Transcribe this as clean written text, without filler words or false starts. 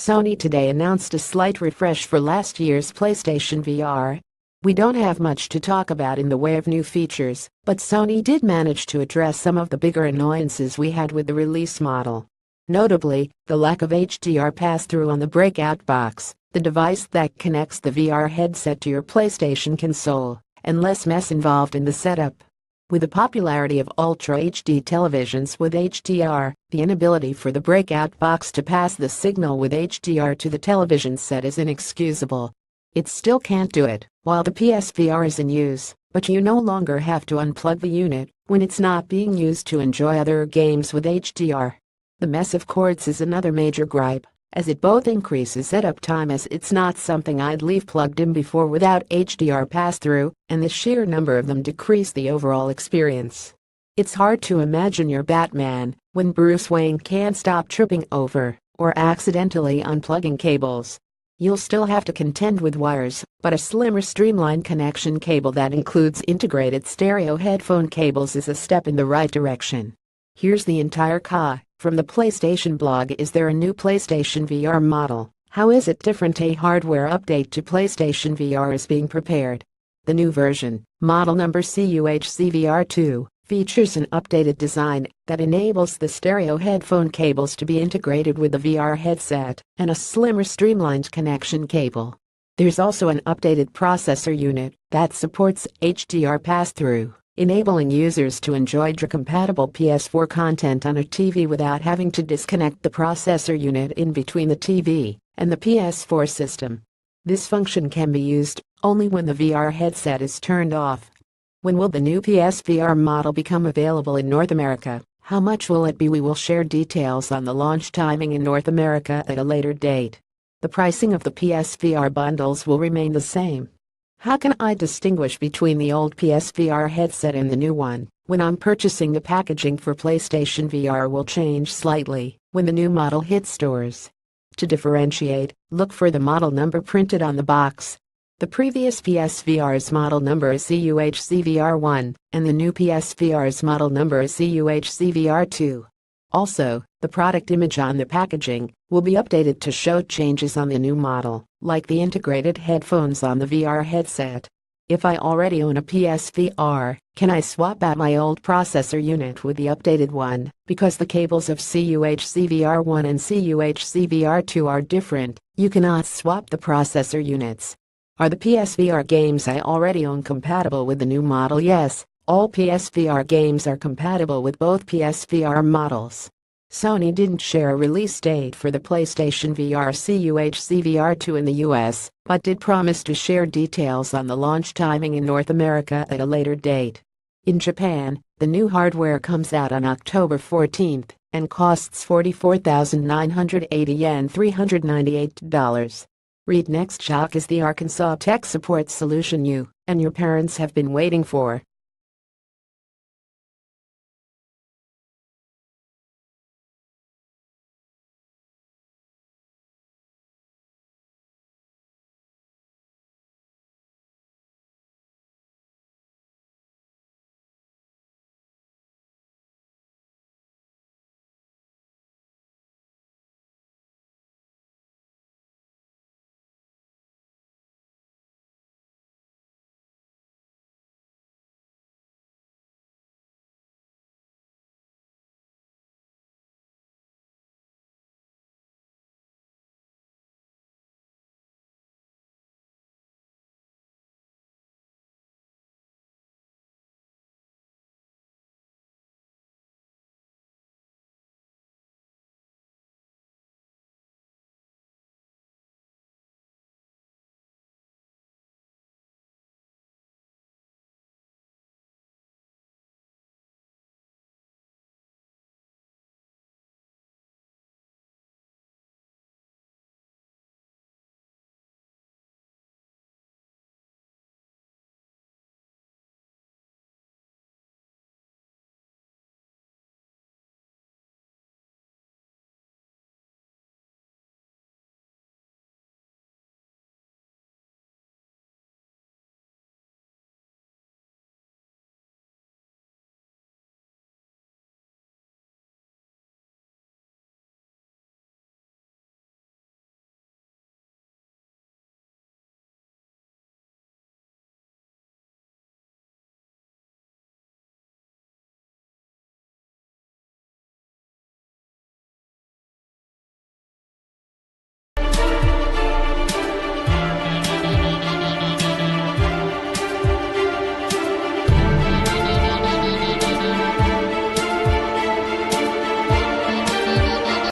Sony today announced a slight refresh for last year's PlayStation VR. We don't have much to talk about in the way of new features, but Sony did manage to address some of the bigger annoyances we had with the release model. Notably, the lack of HDR pass-through on the breakout box, the device that connects the VR headset to your PlayStation console, and less mess involved in the setup. With the popularity of Ultra HD televisions with HDR, the inability for the breakout box to pass the signal with HDR to the television set is inexcusable. It still can't do it while the PSVR is in use, but you no longer have to unplug the unit when it's not being used to enjoy other games with HDR. The mess of cords is another major gripe, as it both increases setup time as it's not something I'd leave plugged in before without HDR pass-through, and the sheer number of them decrease the overall experience. It's hard to imagine you're Batman when Bruce Wayne can't stop tripping over or accidentally unplugging cables. You'll still have to contend with wires, but a slimmer streamlined connection cable that includes integrated stereo headphone cables is a step in the right direction. Here's the entire CA from the PlayStation blog. Is there a new PlayStation VR model? How is it different? A hardware update to PlayStation VR is being prepared. The new version, model number CUHCVR2, features an updated design that enables the stereo headphone cables to be integrated with the VR headset and a slimmer streamlined connection cable. There's also an updated processor unit that supports HDR pass-through, enabling users to enjoy compatible PS4 content on a TV without having to disconnect the processor unit in between the TV and the PS4 system. This function can be used only when the VR headset is turned off. When will the new PSVR model become available in North America? How much will it be? We will share details on the launch timing in North America at a later date. The pricing of the PSVR bundles will remain the same. How can I distinguish between the old PSVR headset and the new one? When I'm purchasing, the packaging for PlayStation VR will change slightly when the new model hits stores. To differentiate, look for the model number printed on the box. The previous PSVR's model number is CUHCVR1, and the new PSVR's model number is CUHCVR2. Also, the product image on the packaging will be updated to show changes on the new model, like the integrated headphones on the VR headset. If I already own a PSVR, can I swap out my old processor unit with the updated one? Because the cables of CUHCVR1 and CUHCVR2 are different, you cannot swap the processor units. Are the PSVR games I already own compatible with the new model? Yes, all PSVR games are compatible with both PSVR models. Sony didn't share a release date for the PlayStation VR CUHCVR2 in the US, but did promise to share details on the launch timing in North America at a later date. In Japan, the new hardware comes out on October 14th and costs 44,980 yen, $398. Read next. Shock is the Arkansas tech support solution you and your parents have been waiting for.